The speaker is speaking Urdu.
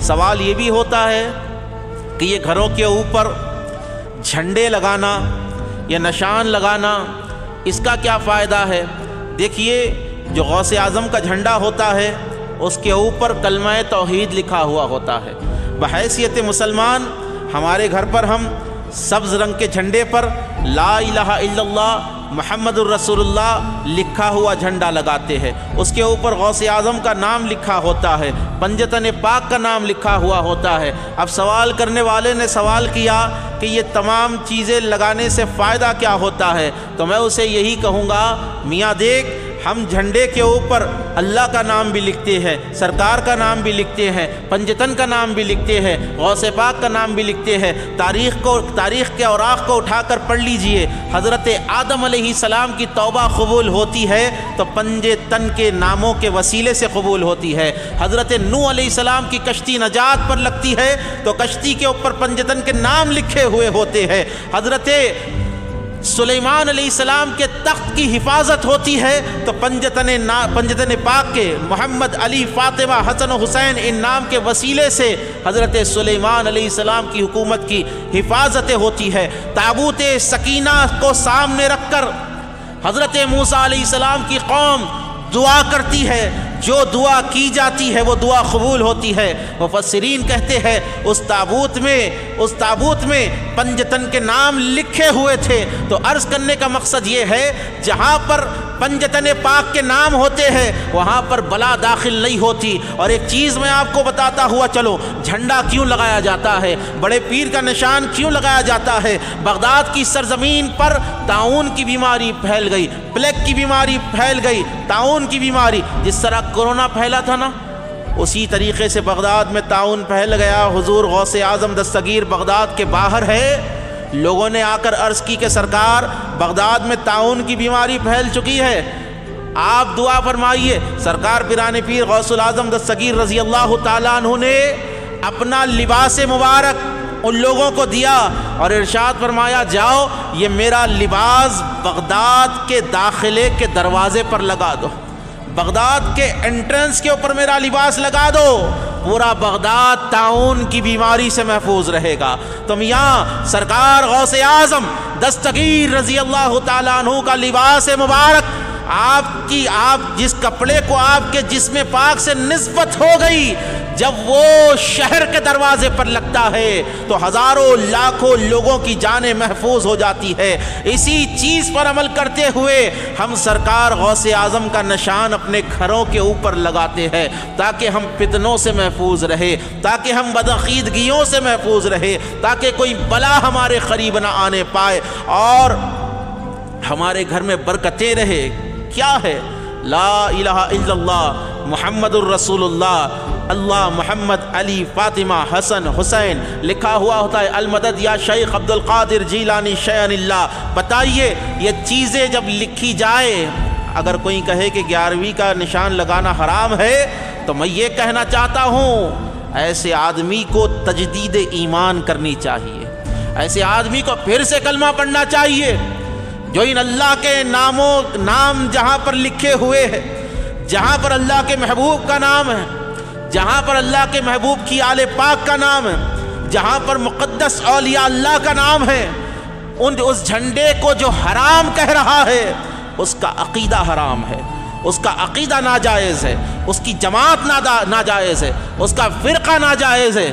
سوال یہ بھی ہوتا ہے کہ یہ گھروں کے اوپر جھنڈے لگانا یا نشان لگانا اس کا کیا فائدہ ہے؟ دیکھیے، جو غوث اعظم کا جھنڈا ہوتا ہے اس کے اوپر کلمہ توحید لکھا ہوا ہوتا ہے۔ بحیثیت مسلمان ہمارے گھر پر ہم سبز رنگ کے جھنڈے پر لا الہ الا اللہ محمد الرسول اللہ لکھا ہوا جھنڈا لگاتے ہیں، اس کے اوپر غوث اعظم کا نام لکھا ہوتا ہے، پنجتن پاک کا نام لکھا ہوا ہوتا ہے۔ اب سوال کرنے والے نے سوال کیا کہ یہ تمام چیزیں لگانے سے فائدہ کیا ہوتا ہے؟ تو میں اسے یہی کہوں گا، میاں دیکھ، ہم جھنڈے کے اوپر اللہ کا نام بھی لکھتے ہیں، سرکار کا نام بھی لکھتے ہیں، پنجتن کا نام بھی لکھتے ہیں، غوث پاک کا نام بھی لکھتے ہیں۔ تاریخ کے اوراق کو اٹھا کر پڑھ لیجئے، حضرت آدم علیہ السلام کی توبہ قبول ہوتی ہے تو پنجتن کے ناموں کے وسیلے سے قبول ہوتی ہے۔ حضرت نوح علیہ السلام کی کشتی نجات پر لگتی ہے تو کشتی کے اوپر پنجتن کے نام لکھے ہوئے ہوتے ہیں۔ حضرت سلیمان علیہ السلام کے تخت کی حفاظت ہوتی ہے تو پنجتن پاک کے محمد، علی، فاطمہ، حسن و حسین ان نام کے وسیلے سے حضرت سلیمان علیہ السلام کی حکومت کی حفاظت ہوتی ہے۔ تابوت سکینہ کو سامنے رکھ کر حضرت موسیٰ علیہ السلام کی قوم دعا کرتی ہے، جو دعا کی جاتی ہے وہ دعا قبول ہوتی ہے۔ مفسرین کہتے ہیں اس تابوت میں پنجتن کے نام لکھے ہوئے تھے۔ تو عرض کرنے کا مقصد یہ ہے، جہاں پر پنجتن پاک کے نام ہوتے ہیں وہاں پر بلا داخل نہیں ہوتی۔ اور ایک چیز میں آپ کو بتاتا ہوا چلو، جھنڈا کیوں لگایا جاتا ہے، بڑے پیر کا نشان کیوں لگایا جاتا ہے؟ بغداد کی سرزمین پر طاعون کی بیماری پھیل گئی، پلیگ کی بیماری پھیل گئی، طاعون کی بیماری، جس طرح کورونا پھیلا تھا نا، اسی طریقے سے بغداد میں طاعون پھیل گیا۔ حضور غوث اعظم دستگیر بغداد کے باہر ہے، لوگوں نے آ کر عرض کی کہ سرکار بغداد میں طاعون کی بیماری پھیل چکی ہے، آپ دعا فرمائیے۔ سرکار پیران پیر غوث الاعظم دستگیر رضی اللہ تعالیٰ عنہ نے اپنا لباس مبارک ان لوگوں کو دیا اور ارشاد فرمایا، جاؤ یہ میرا لباس بغداد کے داخلے کے دروازے پر لگا دو، بغداد کے انٹرنس کے اوپر میرا لباس لگا دو، پورا بغداد طاعون کی بیماری سے محفوظ رہے گا۔ تو میاں سرکار غوث اعظم دستگیر رضی اللہ تعالیٰ عنہ کا لباس مبارک، آپ جس کپڑے کو آپ کے جسم پاک سے نسبت ہو گئی، جب وہ شہر کے دروازے پر لگتا ہے تو ہزاروں لاکھوں لوگوں کی جانیں محفوظ ہو جاتی ہے۔ اسی چیز پر عمل کرتے ہوئے ہم سرکار غوث اعظم کا نشان اپنے گھروں کے اوپر لگاتے ہیں تاکہ ہم فتنوں سے محفوظ رہے، تاکہ ہم بدعقیدگیوں سے محفوظ رہے، تاکہ کوئی بلا ہمارے قریب نہ آنے پائے اور ہمارے گھر میں برکتیں رہے۔ کیا ہے؟ لا الہ الا اللہ محمد الرسول اللہ، اللہ، محمد، علی، فاطمہ، حسن، حسین لکھا ہوا ہوتا ہے، المدد یا شیخ عبد القادر جیلانی شیئن اللہ۔ بتائیے یہ چیزیں جب لکھی جائے، اگر کوئی کہے کہ 11ویں کا نشان لگانا حرام ہے تو میں یہ کہنا چاہتا ہوں ایسے آدمی کو تجدید ایمان کرنی چاہیے، ایسے آدمی کو پھر سے کلمہ پڑھنا چاہیے۔ جو ان اللہ کے نام جہاں پر لکھے ہوئے ہیں، جہاں پر اللہ کے محبوب کا نام ہے، جہاں پر اللہ کے محبوب کی آل پاک کا نام ہے، جہاں پر مقدس اولیاء اللہ کا نام ہے، اس جھنڈے کو جو حرام کہہ رہا ہے اس کا عقیدہ حرام ہے، اس کا عقیدہ ناجائز ہے، اس کی جماعت ناجائز ہے، اس کا فرقہ ناجائز ہے۔